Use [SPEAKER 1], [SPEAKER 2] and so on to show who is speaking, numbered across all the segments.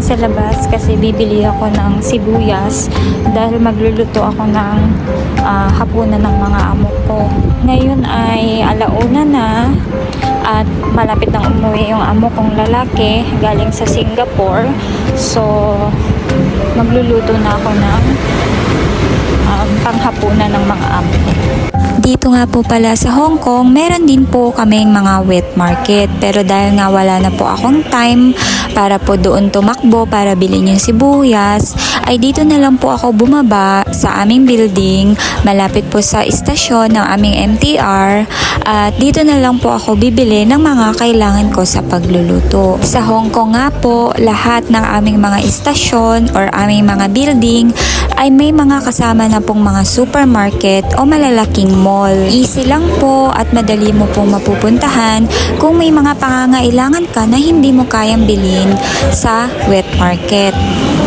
[SPEAKER 1] namin sa labas kasi bibili ako ng sibuyas dahil magluluto ako ng hapunan ng mga amo ko. Ngayon ay alauna na at malapit nang umuwi yung amo kong lalaki galing sa Singapore. So, magluluto na ako ng panghapunan ng mga amo ko. Dito nga po pala sa Hong Kong, meron din po kaming mga wet market. Pero dahil nga wala na po akong time para po doon tumakbo para bilhin yung sibuyas, ay dito na lang po ako bumaba sa aming building, malapit po sa istasyon ng aming MTR. At dito na lang po ako bibili ng mga kailangan ko sa pagluluto. Sa Hong Kong nga po, lahat ng aming mga istasyon or aming mga building ay may mga kasama na pong mga supermarket o malalaking mall. Easy lang po at madali mo pong mapupuntahan kung may mga pangangailangan ka na hindi mo kayang bilhin sa wet market.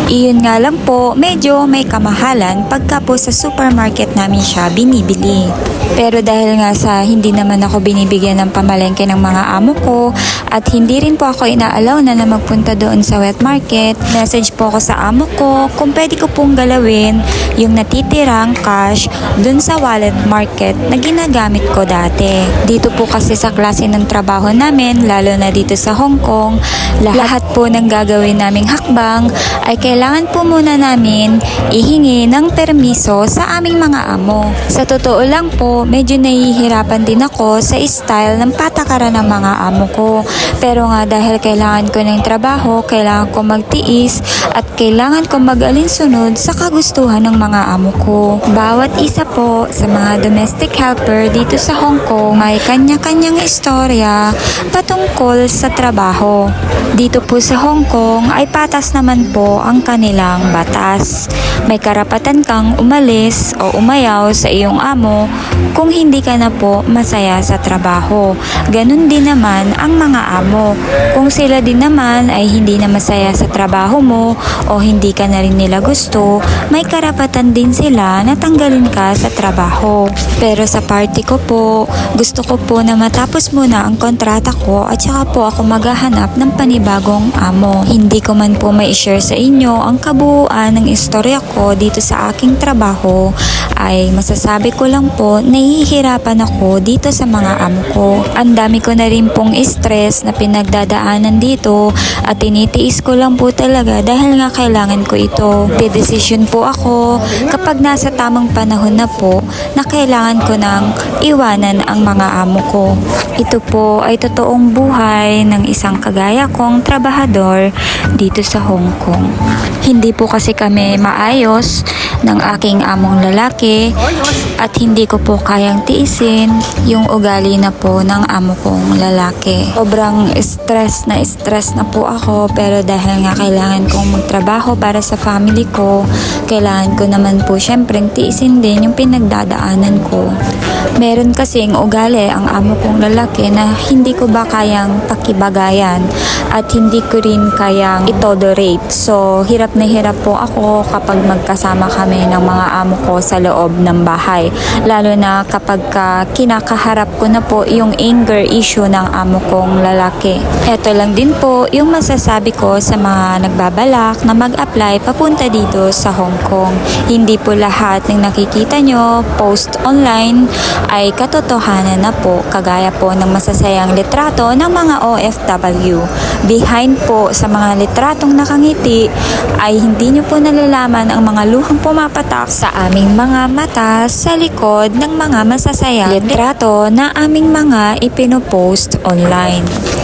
[SPEAKER 1] Iyon nga lang po, medyo may kamahalan pagka po sa supermarket namin siya binibili. Pero dahil nga sa hindi naman ako binibigyan ng pamalengke ng mga amo ko at hindi rin po ako inaalaw na magpunta doon sa wet market, message po ako sa amo ko kung pwede ko pong galawin yung natitirang cash doon sa wallet market na ginagamit ko dati. Dito po kasi sa klase ng trabaho namin, lalo na dito sa Hong Kong, lahat po ng gagawin naming hakbang ay kailangan po muna namin ihingi ng permiso sa aming mga amo. Sa totoo lang po, medyo nahihirapan din ako sa style ng patakaran ng mga amo ko. Pero nga dahil kailangan ko ng trabaho, kailangan ko magtiis at kailangan ko mag-alinsunod sa kagustuhan ng mga amo ko. Bawat isa po sa mga domestic helper dito sa Hong Kong may kanya-kanyang istorya patungkol sa trabaho. Dito po sa Hong Kong ay patas naman po ang kanilang batas. May karapatan kang umalis o umayaw sa iyong amo kung hindi ka na po masaya sa trabaho. Ganun din naman ang mga amo. Kung sila din naman ay hindi na masaya sa trabaho mo o hindi ka na rin nila gusto, may karapatan din sila na tanggalin ka sa trabaho. Pero sa party ko po, gusto ko po na matapos muna ang kontrata ko at saka po ako maghahanap ng panibagong amo. Hindi ko man po may share sa inyo ang kabuuan ng istorya ko dito sa aking trabaho, ay masasabi ko lang po nahihirapan ako dito sa mga amo ko. Ang dami ko na rin pong stress na pinagdadaanan dito at tinitiis ko lang po talaga dahil nga kailangan ko ito. Dedesisyon po ako kapag nasa tamang panahon na po na kailangan ko nang iwanan ang mga amo ko. Ito po ay totoong buhay ng isang kagaya kong trabahador dito sa Hong Kong. Hindi po kasi kami maayos ng aking among lalaki at hindi ko po kayang tiisin yung ugali na po ng amo kong lalaki. Sobrang stress na po ako, pero dahil nga kailangan kong magtrabaho para sa family ko, kailangan ko naman po syempre tiisin din yung pinagdadaanan ko. Meron kasing ugali ang amo kong lalaki na hindi ko ba kayang pakibagayan at hindi ko rin kayang itolerate. So, hirap na hirap po ako kapag magkasama kami ng mga amo ko sa loob ng bahay. Lalo na kapag kinakaharap ko na po yung anger issue ng amo kong lalaki. Ito lang din po yung masasabi ko sa mga nagbabalak na mag-apply papunta dito sa Hong Kong. Hindi po lahat ng nakikita nyo post online ay katotohanan na po, kagaya po ng masasayang litrato ng mga OFW. Behind po sa mga litratong nakangiti ay hindi nyo po nalalaman ang mga luhang pumapatak sa aming mga mata sa likod ng mga masasayang litrato na aming mga ipinopost online.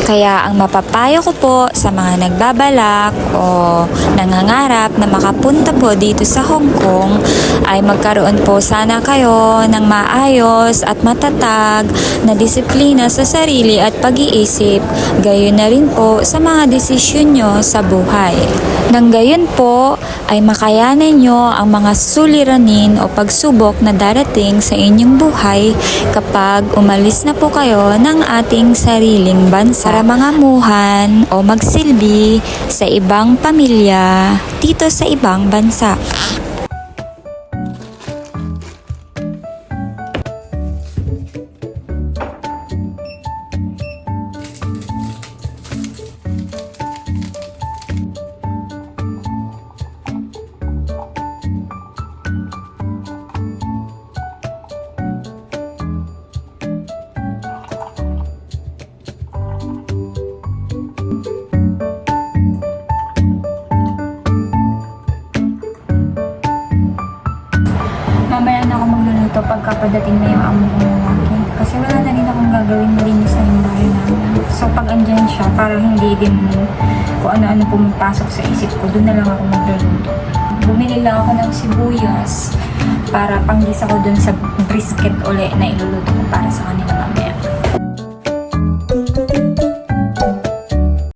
[SPEAKER 1] Kaya ang mapapayo ko po sa mga nagbabalak o nangangarap na makapunta po dito sa Hong Kong ay magkaroon po sana kayo ng maayos at matatag na disiplina sa sarili at pag-iisip, gayon na rin po sa mga desisyon nyo sa buhay. Nang gayon po ay makayanan nyo ang mga suliranin o pagsubok na darating sa inyong buhay kapag umalis na po kayo ng ating sariling bansa para mangamuhan o magsilbi sa ibang pamilya dito sa ibang bansa. pagkapadating na yung amo ko lalaki. Kasi wala na rin akong gagawin, malinis na yung bahay namin. So pag andyan siya, para hindi din kung ano-ano pumapasok sa isip ko, doon na lang ako magluluto. Bumili lang ako ng sibuyas para panggisa ko dun sa brisket uli na iluluto ko para sa kanila.